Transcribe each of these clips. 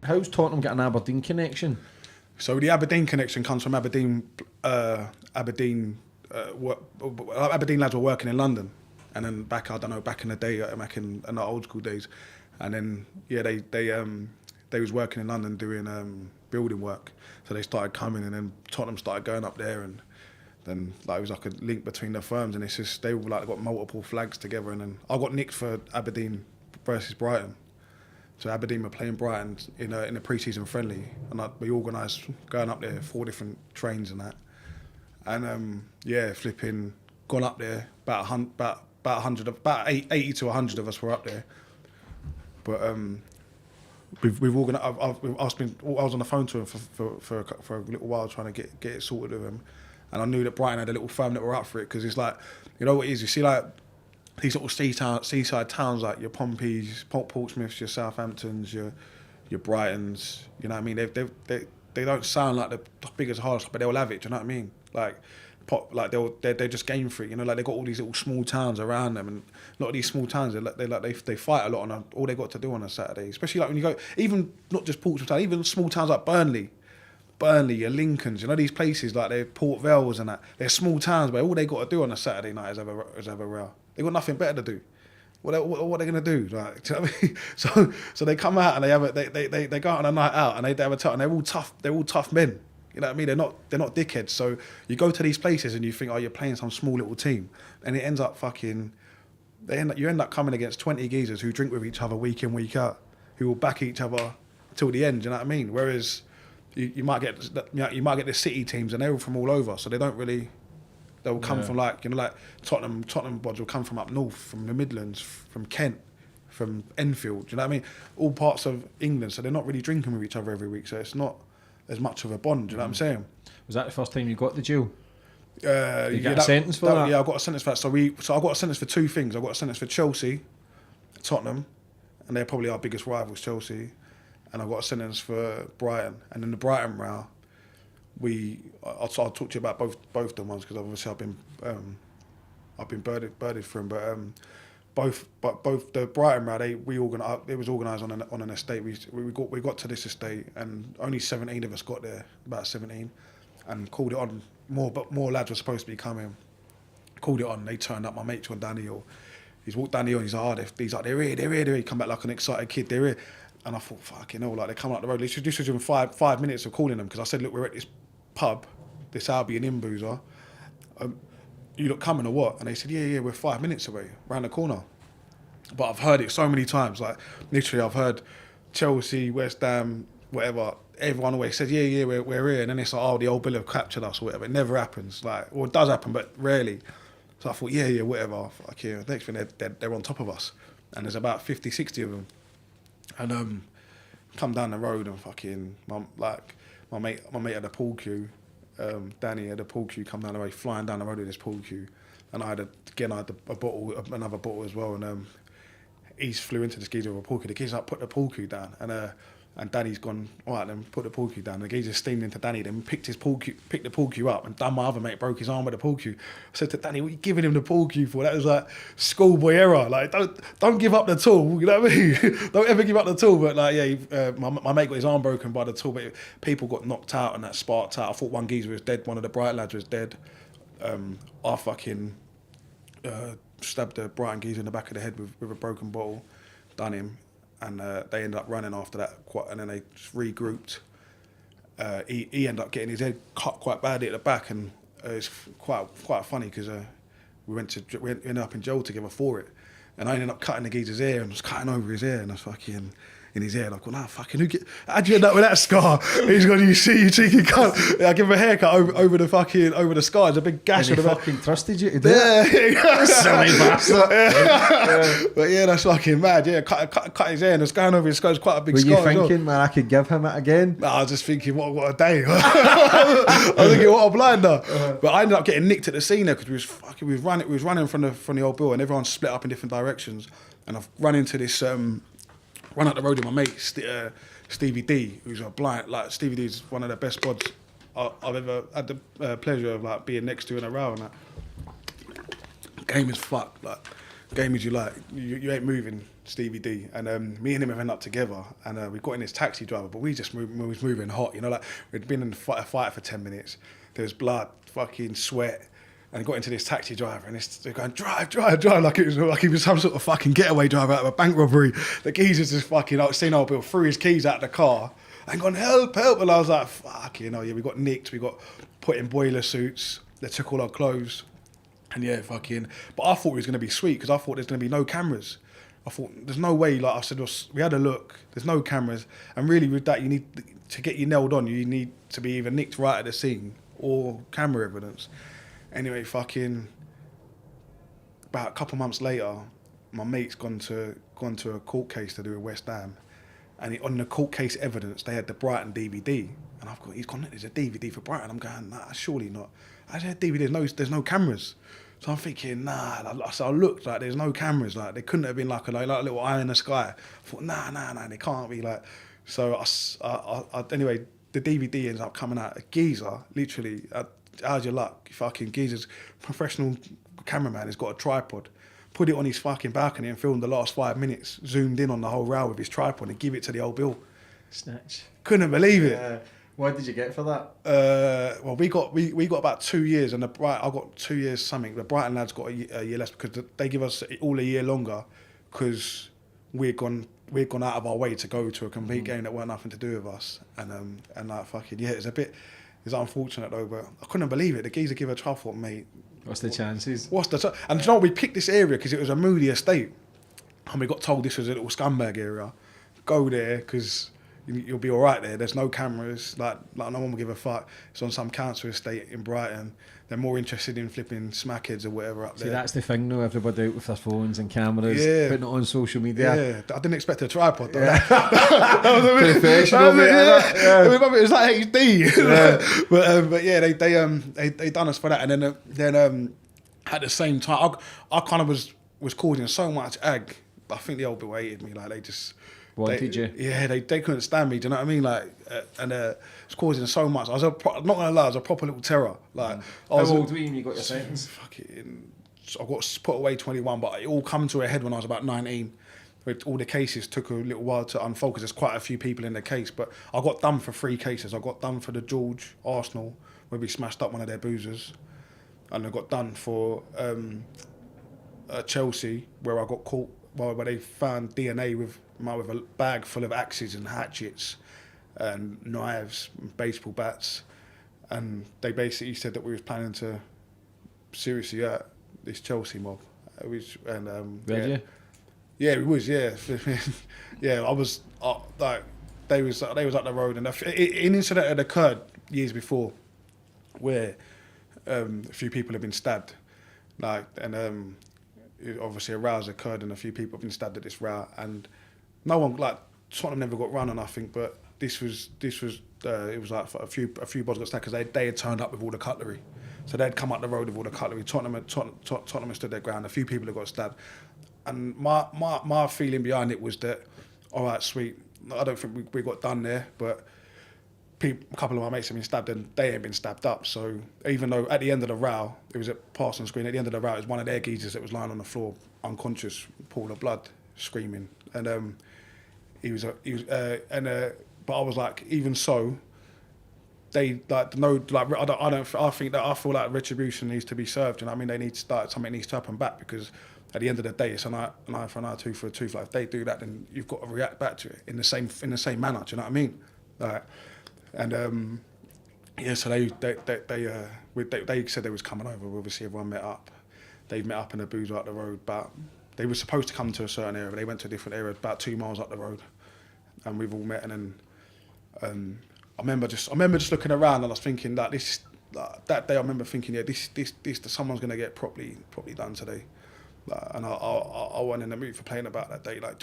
how's Tottenham got an Aberdeen connection? So the Aberdeen connection comes from Aberdeen lads were working in London, and then back in the day, back in the old school days, and then they was working in London doing building work, so they started coming, and then Tottenham started going up there, and then it was like a link between the firms, and it's just they got multiple flags together, and then I got nicked for Aberdeen versus Brighton. So Aberdeen were playing Brighton in a pre-season friendly, and we organised going up there, 4 different trains and that, and flipping gone up there. About 80 to 100 of us were up there, but we've organised. I was on the phone to him for a little while trying to get it sorted with him, and I knew that Brighton had a little firm that were up for it, because it's like, you know what it is, you see like these little seaside towns like your Pompeys, Portsmouths, your Southamptons, your Brightons, you know what I mean? They don't sound like the biggest hardest, but they'll have it. Do you know what I mean? They're just game for it. You know, like they got all these little small towns around them, and a lot of these small towns they fight a lot on all they got to do on a Saturday. Especially like when you go, even not just Portsmouth town, even small towns like Burnley, your Lincolns, you know, these places like they're Port Vales and that. They're small towns, but all they got to do on a Saturday night is have a row. They got nothing better to do. What are they gonna do? Like, do you know what I mean? So they come out and they go out on a night out, and they have a talk, and they're all tough. They're all tough men. You know what I mean? They're not dickheads. So you go to these places and you think, oh, you're playing some small little team, and it ends up you end up coming against 20 geezers who drink with each other week in, week out, who will back each other till the end. You know what I mean? Whereas you might get the city teams, and they're all from all over, so they don't really. They'll come from like Tottenham bods will come from up north, from the Midlands, from Kent, from Enfield. Do you know what I mean? All parts of England, so they're not really drinking with each other every week. So it's not as much of a bond. Do you know what I'm saying? Was that the first time you got the jail? You got a sentence for that? Yeah, I got a sentence for that. So I got a sentence for 2 things. I got a sentence for Chelsea, Tottenham, and they're probably our biggest rivals, Chelsea, and I got a sentence for Brighton. And in the Brighton row, I'll talk to you about both the ones, because obviously I've been birded for them, but both the Brighton row, it was organised on an estate. We got to this estate, and only 17 of us got there, about 17, and called it on. More lads were supposed to be coming. Called it on. They turned up. My mate John Daniel, he's walked down the hill. He's like, they're here. He come back like an excited kid. They're here. And I thought, fucking hell, like they come up the road. This was within 5 minutes of calling them, because I said, look, we're at this pub, this Albion Inn boozer. You look coming or what? And they said, yeah, we're 5 minutes away, round the corner. But I've heard it so many times, like literally I've heard Chelsea, West Ham, whatever, everyone always says, yeah, we're here. And then it's like, oh, the old Bill have captured us or whatever. It never happens. Like, well, it does happen, but rarely. So I thought, yeah, whatever. Fuck yeah. Next thing, they're on top of us. And there's about 50, 60 of them. And come down the road and fucking, my mate had a pool cue. Danny had a pool cue come down the road, flying down the road with this pool cue. And I had another bottle as well. And he flew into the geezer with a pool cue. The geezer put the pool cue down, and Danny's gone, all right, then put the pool cue down. The geezer steamed into Danny, then picked the pool cue up, and my other mate broke his arm with the pool cue. I said to Danny, what are you giving him the pool cue for? That was like schoolboy error. Like, don't give up the tool, you know what I mean? Don't ever give up the tool. But like, yeah, my mate got his arm broken by the tool, but people got knocked out and that sparked out. I thought one geezer was dead, one of the Brighton lads was dead. I fucking stabbed the Brighton geezer in the back of the head with a broken bottle, done him. And they ended up running after that, and then they just regrouped. He ended up getting his head cut quite badly at the back, and it's quite funny because we ended up in jail together for it. And I ended up cutting the geezer's ear and was cutting over his ear, and I was fucking in his ear. And I've gone, how'd you end up with that scar? He's gone, you cheeky cunt. I give him a haircut over the scar. There's a big gash. And he fucking trusted you to do it? Yeah. Silly bastard. Yeah. But yeah, that's fucking mad. Yeah, cut his ear and it's going over his scar. It's quite a big scar. Were you thinking, man, I could give him it again? Nah, I was just thinking, what a day. I was thinking, what a blinder. But I ended up getting nicked at the scene there because we was running from the old bill, and everyone split up in different directions. And I've run into this. Run up the road with my mate, Stevie D, who's a blind. Like, Stevie D is one of the best bods I've ever had the pleasure of like being next to in a row. And that game is fucked. Like, game as you like. You ain't moving, Stevie D. And me and him have ended up together, and we got in this taxi driver, but we was moving hot. You know, like we'd been in a fight for 10 minutes. There was blood, fucking sweat. And got into this taxi driver, and they're going, drive, like he was some sort of fucking getaway driver out of a bank robbery. The geezer's just fucking, seen old Bill, threw his keys out of the car and gone, help. And I was like, fuck, you know, yeah, we got nicked, we got put in boiler suits, they took all our clothes. And yeah, fucking, but I thought it was going to be sweet because I thought there's going to be no cameras. I thought, there's no way, like I said, we had a look, there's no cameras. And really with that, you need, to get you nailed on, you need to be either nicked right at the scene or camera evidence. Anyway, fucking, about a couple months later, my mate's gone to a court case to do with West Ham, and on the court case evidence, they had the Brighton DVD, and he's gone, there's a DVD for Brighton. I'm going, nah, surely not. I said, DVD, there's no cameras. So I'm thinking, nah. So I looked, like, there's no cameras, like, there couldn't have been like a little eye in the sky. I thought, nah, they can't be, like. So anyway, the DVD ends up coming out. A geezer, literally. How's your luck? Fucking geezer's professional cameraman has got a tripod. Put it on his fucking balcony and filmed the last 5 minutes, zoomed in on the whole row with his tripod and give it to the old Bill. Snitch. Couldn't believe it. What did you get for that? Well, we got about 2 years, and I got 2 years something. The Brighton lads got a year less because they give us all a year longer because we'd gone out of our way to go to a complete game that weren't nothing to do with us, and like fucking yeah, it's unfortunate though, but I couldn't believe it. The geezer gave a trial. I thought, mate, what's the chances? And you know, we picked this area because it was a moody estate, and we got told this was a little scumbag area. Go there because you'll be all right there. There's no cameras, like no one will give a fuck. It's on some council estate in Brighton. They're more interested in flipping smackheads or whatever up there. See, that's the thing though, everybody out with their phones and cameras, putting it on social media. Yeah, I didn't expect a tripod though. Yeah. That was a bit professional, mate. It was like HD. Yeah. But yeah, they done us for that. And then at the same time, I kind of was causing so much ag. I think the old Bill hated me. Like, they just... Wanted you? Yeah, they couldn't stand me. Do you know what I mean? Like, and it was causing so much. I'm not gonna lie, I was a proper little terror. Like, how old were you when you got your sentence? Fucking, I got put away 21, but it all come to a head when I was about 19. All the cases took a little while to unfold because there's quite a few people in the case. But I got done for 3 cases. I got done for the George Arsenal, where we smashed up one of their boozers, and I got done for Chelsea, where I got caught where they found DNA with a bag full of axes and hatchets and knives and baseball bats, and they basically said that we was planning to seriously hurt this Chelsea mob. Yeah, we was, yeah. Yeah, I was like, they was up the road, and an incident had occurred years before where a few people have been stabbed, like, and obviously a row's occurred and a few people have been stabbed at this row, and no one, like, Tottenham never got run on, I think, but this was it was like a few bods got stabbed because they had turned up with all the cutlery. So they'd come up the road with all the cutlery. Tottenham had stood their ground. A few people had got stabbed. And my feeling behind it was that, all right, sweet, I don't think we got done there, but a couple of my mates have been stabbed and they ain't been stabbed up. So even though at the end of the row, it was at Parsons Green, at the end of the row, it was one of their geezers that was lying on the floor, unconscious, pool of blood, screaming. And but I was like, even so, they like no, like I feel like retribution needs to be served. You know what I mean? They need to start, something needs to happen back, because at the end of the day, it's an eye for an eye, tooth for a tooth. Like, if they do that, then you've got to react back to it in the same manner. Do you know what I mean? Like, and yeah, so they said they was coming over. Obviously, everyone met up. They met up in a boozer up the road, but they were supposed to come to a certain area. But they went to a different area, about 2 miles up the road, and we've all met. And then I remember just looking around, and I was thinking that that day I remember thinking, yeah, this someone's gonna get properly done today. And I wasn't in the mood for playing about that day. Like,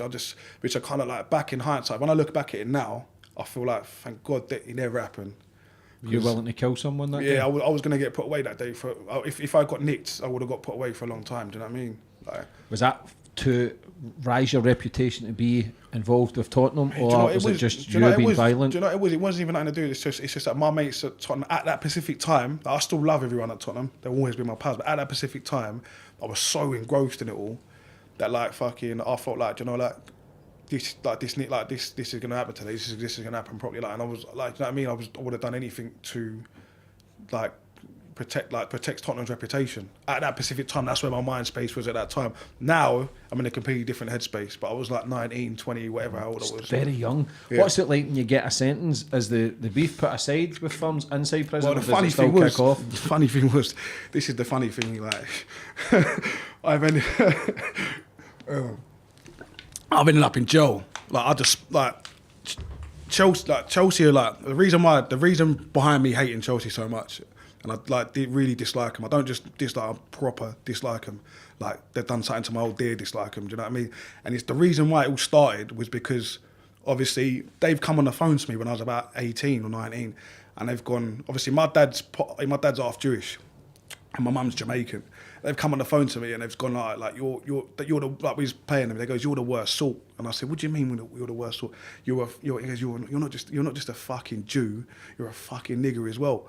which I kind of like, back in hindsight, when I look back at it now, I feel like, thank God that it never happened. Were you willing to kill someone that day? Yeah, I was going to get put away that day. If I got nicked, I would have got put away for a long time. Do you know what I mean? Like, was that to rise your reputation to be involved with Tottenham, or was it just you being violent? Do you know what it was? It wasn't even nothing to do. It's just that my mates at Tottenham, at that specific time, I still love everyone at Tottenham. They've always been my pals. But at that specific time, I was so engrossed in it all that like fucking I felt like, you know, like this is gonna happen today. This is gonna happen properly. Like, and I was like, you know what I mean? I would have done anything to like protect Tottenham's reputation. At that specific time, that's where my mind space was at that time. Now, I'm in a completely different headspace, but I was like 19, 20, whatever, how old I was. Very young. Yeah. What's it like when you get a sentence? Is the beef put aside with firms inside prison? Well, the funny thing was, this is the funny thing, like, I've ended up in jail. Like, I just, like, Chelsea are like, the reason behind me hating Chelsea so much, and I like really dislike them. I don't just dislike them, proper dislike them. Like, they've done something to my old dear dislike them. Do you know what I mean? And it's the reason why it all started was because obviously they've come on the phone to me when I was about 18 or 19, and they've gone. Obviously, my dad's half Jewish, and my mum's Jamaican. They've come on the phone to me and they've gone like you're the, like, we was playing them. They goes, you're the worst sort, and I said, what do you mean you're the worst sort? You're not just a fucking Jew. You're a fucking nigger as well.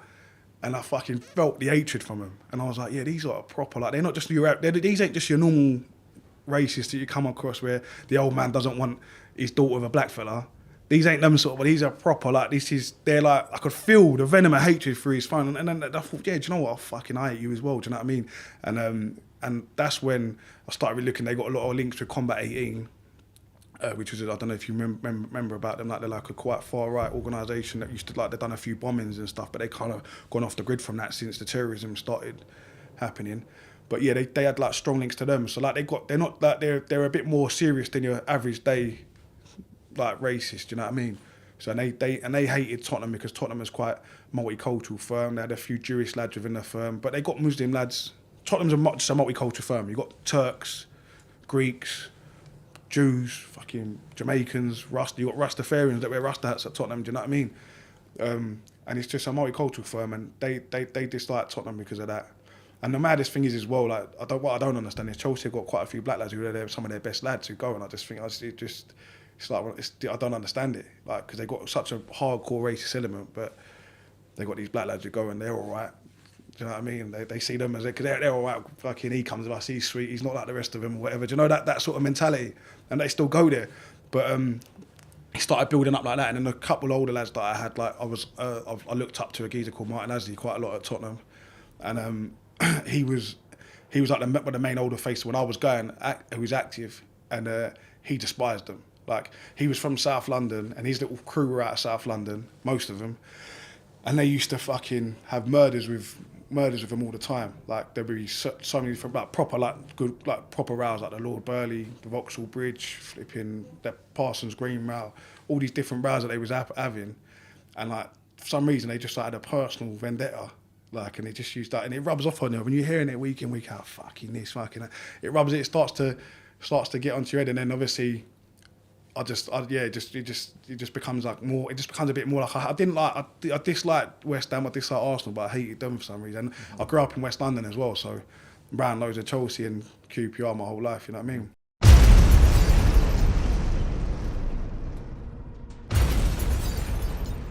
And I fucking felt the hatred from them. And I was like, yeah, these are proper, like, they're not just these ain't just your normal racists that you come across where the old man doesn't want his daughter with a black fella. These ain't them sort of, but these are proper, like, they're like, I could feel the venom of hatred through his phone. And then I thought, yeah, do you know what? I hate you as well, do you know what I mean? And that's when I started really looking. They got a lot of links with Combat 18, which was, I don't know if you remember about them, like, they're like a quite far right organisation that used to, like, they've done a few bombings and stuff, but they kind of gone off the grid from that since the terrorism started happening. But yeah, they had like strong links to them. So like they're a bit more serious than your average day, like, racist. Do you know what I mean? So and they hated Tottenham because Tottenham is quite multicultural firm. They had a few Jewish lads within the firm, but they got Muslim lads. Tottenham's just a multicultural firm. You got Turks, Greeks, Jews, fucking Jamaicans, you got Rastafarians that wear Rasta hats at Tottenham. Do you know what I mean? And it's just a multicultural firm, and they dislike Tottenham because of that. And the maddest thing is as well, like, what I don't understand is Chelsea have got quite a few black lads who are some of their best lads who go, and I just think I don't understand it, like, because they got such a hardcore racist element, but they got these black lads who go and they're all right. Do you know what I mean? They see them as because they're all right. Fucking, he comes with us, he's sweet, he's not like the rest of them or whatever. Do you know that sort of mentality? And they still go there, but he started building up like that. And then a couple older lads that I had, like, I looked up to a geezer called Martin Asley quite a lot at Tottenham, and he was like the main older face when I was going, who was active, and he despised them. Like, he was from South London, and his little crew were out of South London, most of them, and they used to fucking have murders with him all the time. Like, there'd be so many different, like, proper, like, good, like, proper rows, like the Lord Burley, the Vauxhall Bridge, flipping the Parsons Green row, all these different rows that they was having, and, like, for some reason they just, like, had a personal vendetta. Like, and it just used that, and it rubs off on you when you're hearing it week in, week out. Fucking this, fucking that. It starts to get onto your head, and then obviously, it just becomes like more. It just becomes a bit more like I disliked West Ham, I disliked Arsenal, but I hated them for some reason. I grew up in West London as well, so ran loads of Chelsea and QPR my whole life. You know what I mean?